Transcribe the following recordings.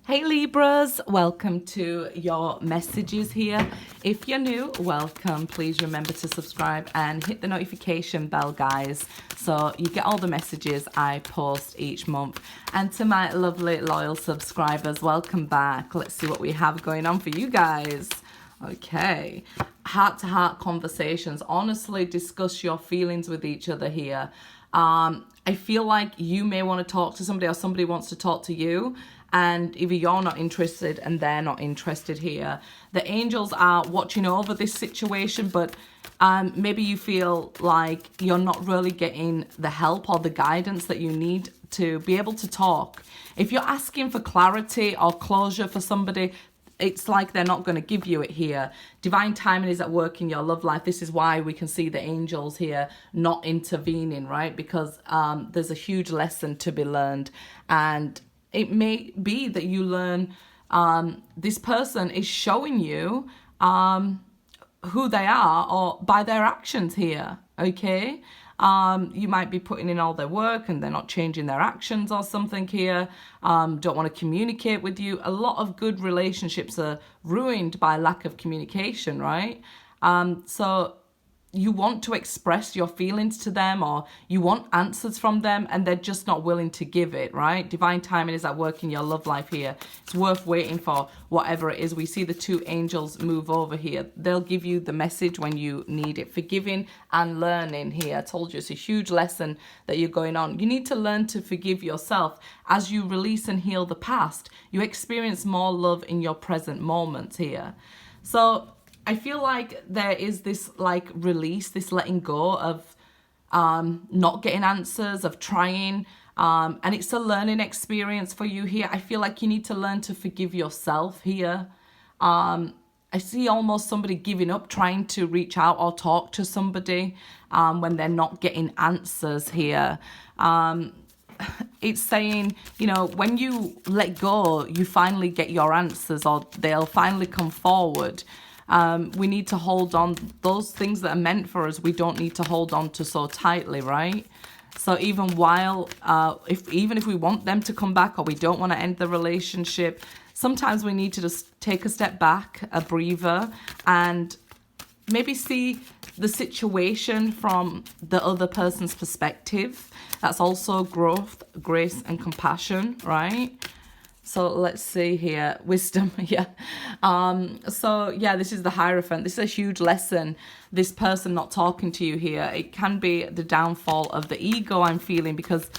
Hey Libras, welcome to your messages here. If you're new, welcome. Please remember to subscribe and hit the notification bell, guys, so you get all the messages I post each month. And to my lovely loyal subscribers, welcome back. Let's see what we have going on for you guys. Okay, heart-to-heart conversations. Honestly, discuss your feelings with each other here. I feel like you may want to talk to somebody or somebody wants to talk to you, and either you're not interested and they're not interested here. The angels are watching over this situation, but maybe you feel like you're not really getting the help or the guidance that you need to be able to talk. If you're asking for clarity or closure for somebody, it's like they're not going to give you it here. Divine timing is at work in your love life. This is why we can see the angels here not intervening, right? Because there's a huge lesson to be learned. And it may be that you learn this person is showing you who they are or by their actions here, okay? You might be putting in all their work and they're not changing their actions or something here, don't want to communicate with you. A lot of good relationships are ruined by lack of communication, right? So you want to express your feelings to them or you want answers from them and they're just not willing to give it, right? Divine timing is at work in your love life here. It's worth waiting for whatever it is. We see the two angels move over here. They'll give you the message when you need it. Forgiving and learning here. I told you it's a huge lesson that you're going on. You need to learn to forgive yourself. As you release and heal the past, you experience more love in your present moments here. So I feel like there is this like release, this letting go of not getting answers, of trying, and it's a learning experience for you here. I feel like you need to learn to forgive yourself here. I see almost somebody giving up trying to reach out or talk to somebody when they're not getting answers here. It's saying, you know, when you let go, you finally get your answers or they'll finally come forward. We need to hold on. Those things that are meant for us, we don't need to hold on to so tightly, right? So even while, even if we want them to come back or we don't want to end the relationship, sometimes we need to just take a step back, a breather, and maybe see the situation from the other person's perspective. That's also growth, grace, and compassion, right? So let's see here, wisdom, yeah. So yeah, this is the Hierophant. This is a huge lesson. This person not talking to you here, it can be the downfall of the ego I'm feeling, because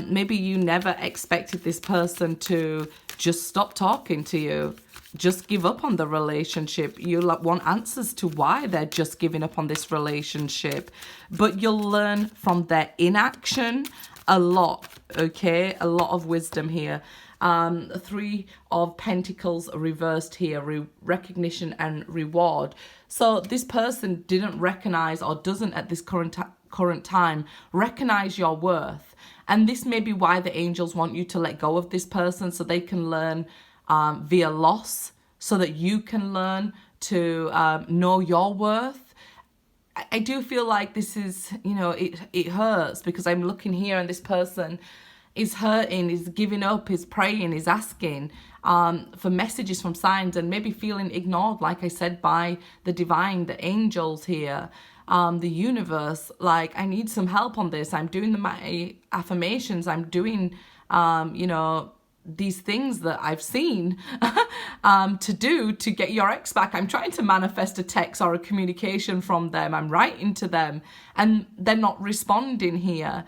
maybe you never expected this person to just stop talking to you, just give up on the relationship. You want answers to why they're just giving up on this relationship, but you'll learn from their inaction a lot, okay? A lot of wisdom here. Three of Pentacles reversed here, recognition and reward. So this person didn't recognize or doesn't at this current time recognize your worth. And this may be why the angels want you to let go of this person, so they can learn via loss, so that you can learn to know your worth. I do feel like this is, you know, it hurts because I'm looking here and this person is hurting, is giving up, is praying, is asking for messages from signs and maybe feeling ignored, like I said, by the divine, the angels here, the universe. Like, I need some help on this. I'm doing my affirmations. I'm doing, you know, these things that I've seen to do to get your ex back. I'm trying to manifest a text or a communication from them. I'm writing to them and they're not responding here.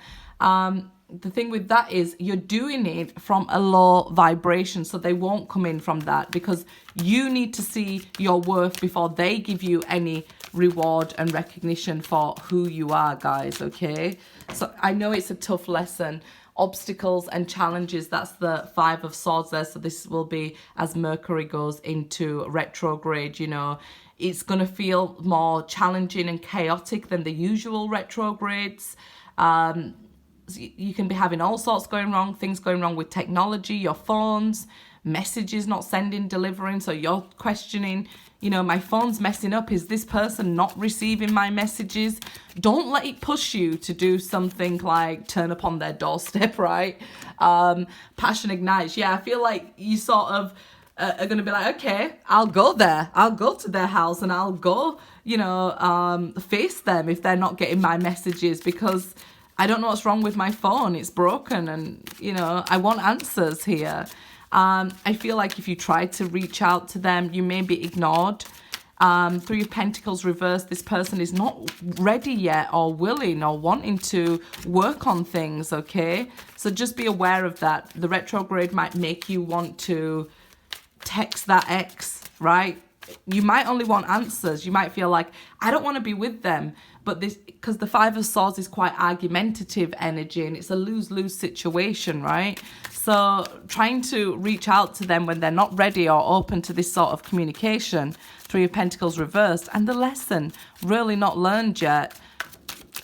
The thing with that is you're doing it from a low vibration, so they won't come in from that, because you need to see your worth before they give you any reward and recognition for who you are, guys, okay? So I know it's a tough lesson. Obstacles and challenges, that's the Five of Swords there. So this will be as Mercury goes into retrograde, you know. It's going to feel more challenging and chaotic than the usual retrogrades. You can be having all sorts going wrong, things going wrong with technology, your phones, messages not sending, delivering. So you're questioning, you know, my phone's messing up. Is this person not receiving my messages? Don't let it push you to do something like turn up on their doorstep, right? Passion ignites. Yeah, I feel like you sort of are going to be like, okay, I'll go there. I'll go to their house and I'll go, you know, face them if they're not getting my messages, because I don't know what's wrong with my phone. It's broken and, you know, I want answers here. I feel like if you try to reach out to them, you may be ignored. Three of Pentacles reversed, this person is not ready yet or willing or wanting to work on things, okay? So just be aware of that. The retrograde might make you want to text that ex, right? You might only want answers. You might feel like, I don't want to be with them. But this, because the Five of Swords is quite argumentative energy and it's a lose-lose situation, right? So trying to reach out to them when they're not ready or open to this sort of communication, Three of Pentacles reversed, and the lesson really not learned yet,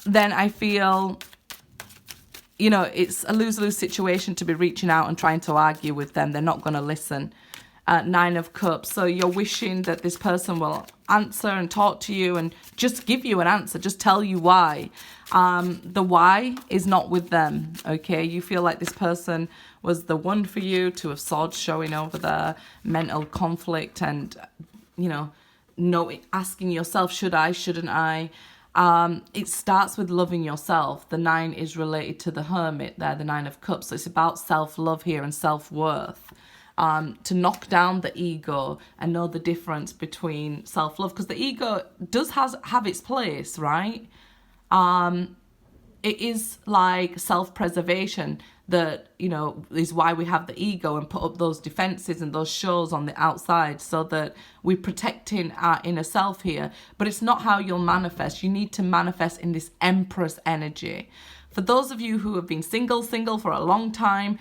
then I feel, you know, it's a lose-lose situation to be reaching out and trying to argue with them. They're not going to listen. Nine of Cups. So you're wishing that this person will answer and talk to you and just give you an answer, just tell you why. The why is not with them, okay? You feel like this person was the one for you. Two of Swords showing over the mental conflict and, you know, asking yourself, should I, shouldn't I? It starts with loving yourself. The 9 is related to the Hermit there, the 9 of Cups. So it's about self-love here and self-worth. To knock down the ego and know the difference between self-love, because the ego does have its place, right? It is like self-preservation that, you know, is why we have the ego and put up those defenses and those shows on the outside, so that we're protecting our inner self here. But it's not how you'll manifest. You need to manifest in this Empress energy. For those of you who have been single for a long time,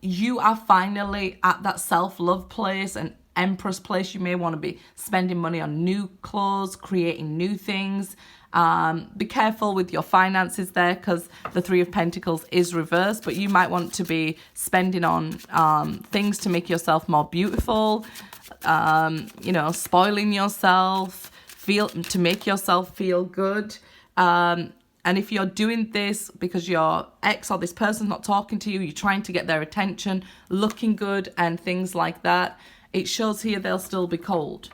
you are finally at that self-love place, an Empress place. You may want to be spending money on new clothes, creating new things. Be careful with your finances there, because the Three of Pentacles is reversed, but you might want to be spending on things to make yourself more beautiful, you know, spoiling yourself, to make yourself feel good. And if you're doing this because your ex or this person's not talking to you, you're trying to get their attention, looking good and things like that, it shows here they'll still be cold.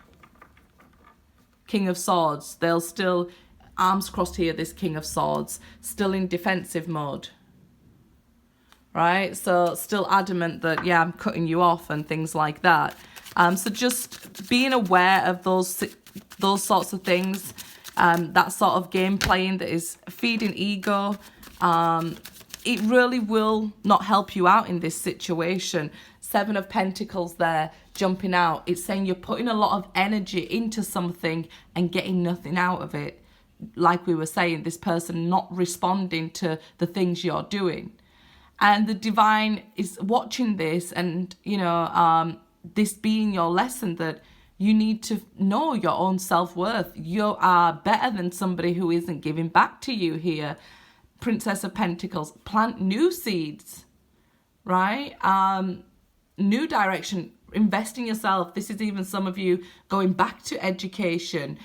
King of Swords, they'll still, arms crossed here, this King of Swords, still in defensive mode. Right? So still adamant that, yeah, I'm cutting you off and things like that. So just being aware of those sorts of things. That sort of game playing that is feeding ego, it really will not help you out in this situation. 7 of Pentacles there, jumping out. It's saying you're putting a lot of energy into something and getting nothing out of it. Like we were saying, this person not responding to the things you're doing. And the divine is watching this and, you know, this being your lesson that you need to know your own self-worth. You are better than somebody who isn't giving back to you here. Princess of Pentacles, plant new seeds, right? New direction, invest in yourself. This is even some of you going back to education,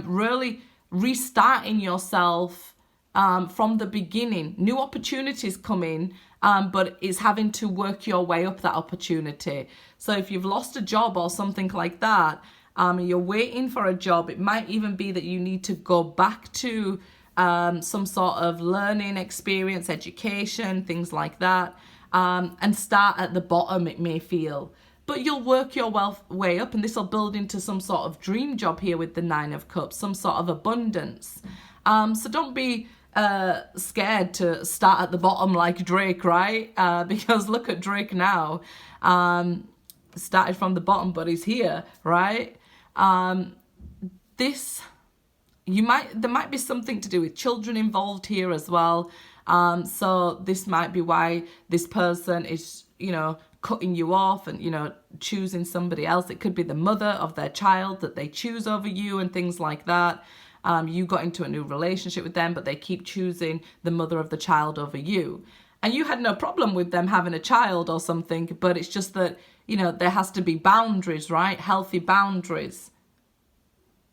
really restarting yourself from the beginning. New opportunities come in, but it's having to work your way up that opportunity. So if you've lost a job or something like that, you're waiting for a job, it might even be that you need to go back to some sort of learning experience, education, things like that, and start at the bottom, it may feel. But you'll work your way up, and this will build into some sort of dream job here with the 9 of Cups, some sort of abundance. So don't be scared to start at the bottom like Drake, right? Because look at Drake now. Started from the bottom, but he's here, right? There might be something to do with children involved here as well. So this might be why this person is, you know, cutting you off and, you know, choosing somebody else. It could be the mother of their child that they choose over you and things like that. You got into a new relationship with them, but they keep choosing the mother of the child over you. And you had no problem with them having a child or something, but it's just that you know, there has to be boundaries, right? Healthy boundaries.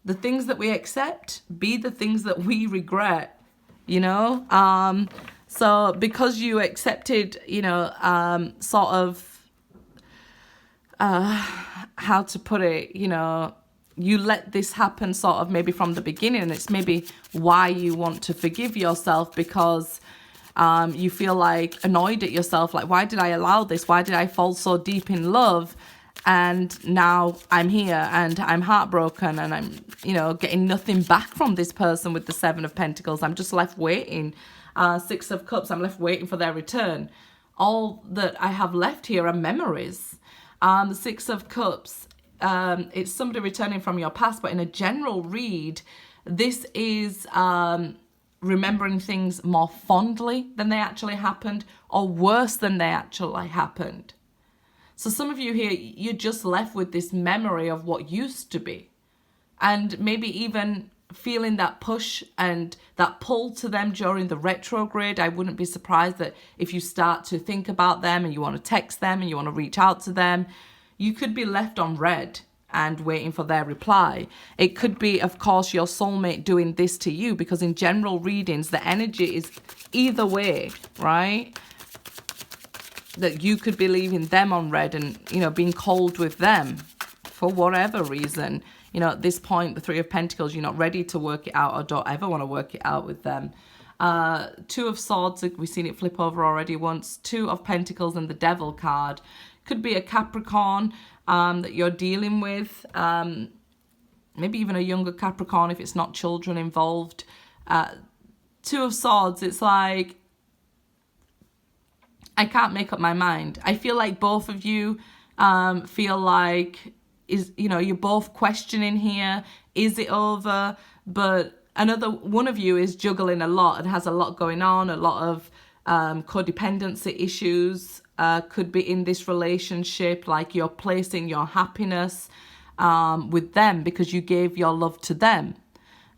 The things that we accept be the things that we regret, you know? So because you accepted, you know, sort of, how to put it, you know, you let this happen sort of maybe from the beginning, and it's maybe why you want to forgive yourself, because you feel like annoyed at yourself, like, why did I allow this? Why did I fall so deep in love? And now I'm here and I'm heartbroken and I'm, you know, getting nothing back from this person with the Seven of Pentacles. I'm just left waiting. Six of Cups, I'm left waiting for their return. All that I have left here are memories. The Six of Cups, it's somebody returning from your past, but in a general read, this is remembering things more fondly than they actually happened, or worse than they actually happened. So some of you here, you're just left with this memory of what used to be, and maybe even feeling that push and that pull to them during the retrograde. I wouldn't be surprised that if you start to think about them and you want to text them and you want to reach out to them, you could be left on red and waiting for their reply. It could be, of course, your soulmate doing this to you, because in general readings, the energy is either way, right? That you could be leaving them on red and, you know, being cold with them for whatever reason. You know, at this point, the Three of Pentacles, you're not ready to work it out or don't ever want to work it out with them. Two of Swords, we've seen it flip over already once. Two of Pentacles and the Devil card. Could be a Capricorn that you're dealing with. Maybe even a younger Capricorn if it's not children involved. Two of Swords, it's like, I can't make up my mind. I feel like both of you feel like, you're both questioning here. Is it over? But another one of you is juggling a lot and has a lot going on, a lot of codependency issues could be in this relationship, like you're placing your happiness with them because you gave your love to them.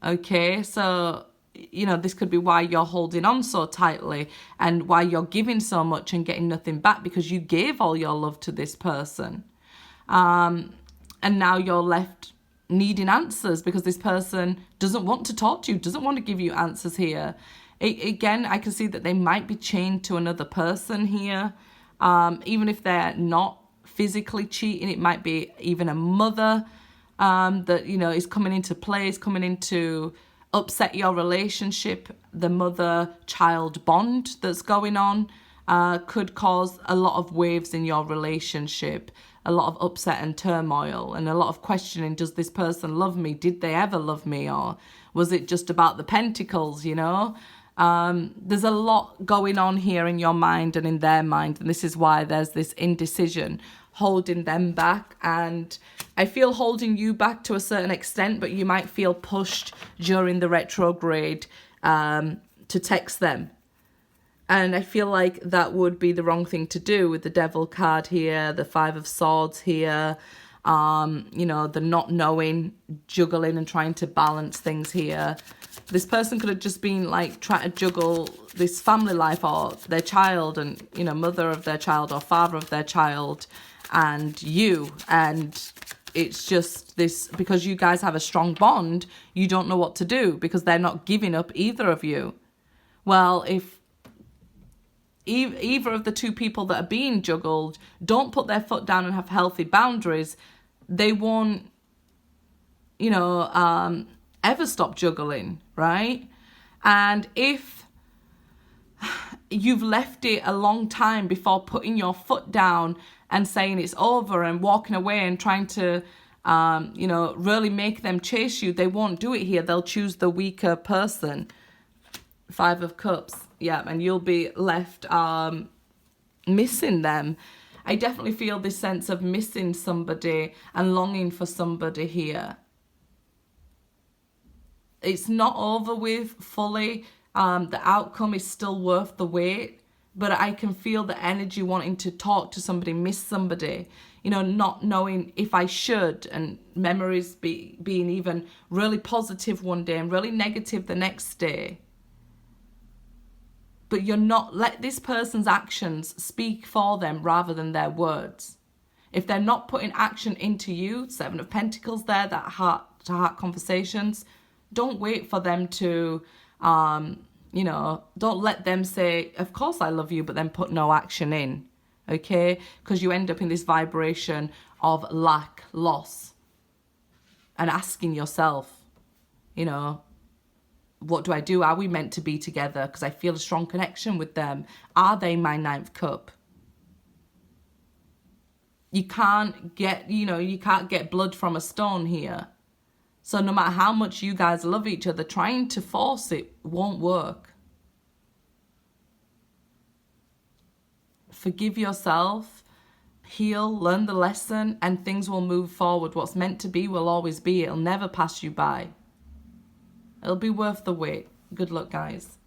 Okay, so you know, this could be why you're holding on so tightly and why you're giving so much and getting nothing back, because you gave all your love to this person. And now you're left needing answers because this person doesn't want to talk to you, doesn't want to give you answers here. Again, I can see that they might be chained to another person here. Even if they're not physically cheating, it might be even a mother that, you know, is coming into play, is coming into upset your relationship. The mother-child bond that's going on could cause a lot of waves in your relationship, a lot of upset and turmoil, and a lot of questioning. Does this person love me? Did they ever love me? Or was it just about the pentacles, you know? There's a lot going on here in your mind and in their mind, and this is why there's this indecision holding them back. And I feel holding you back to a certain extent, but you might feel pushed during the retrograde to text them. And I feel like that would be the wrong thing to do with the Devil card here, the Five of Swords here, you know, the not knowing, juggling and trying to balance things here. This person could have just been like trying to juggle this family life or their child and, you know, mother of their child or father of their child and you. And it's just this, because you guys have a strong bond, you don't know what to do because they're not giving up, either of you. Well, if either of the two people that are being juggled don't put their foot down and have healthy boundaries, they won't, you know, ever stop juggling, right? And if you've left it a long time before putting your foot down and saying it's over and walking away and trying to, you know, really make them chase you, they won't do it here. They'll choose the weaker person. Five of Cups. Yeah, and you'll be left missing them. I definitely feel this sense of missing somebody and longing for somebody here. It's not over with fully. The outcome is still worth the wait, but I can feel the energy wanting to talk to somebody, miss somebody, you know, not knowing if I should, and memories being even really positive one day and really negative the next day. But you're not, let this person's actions speak for them rather than their words. If they're not putting action into you, Seven of Pentacles there, that heart-to-heart conversations, don't wait for them to, you know, don't let them say, of course I love you, but then put no action in, okay? Because you end up in this vibration of lack, loss, and asking yourself, you know, what do I do? Are we meant to be together? Because I feel a strong connection with them. Are they my ninth cup? You can't get, you know, you can't get blood from a stone here. So no matter how much you guys love each other, trying to force it won't work. Forgive yourself, heal, learn the lesson, and things will move forward. What's meant to be will always be. It'll never pass you by. It'll be worth the wait. Good luck, guys.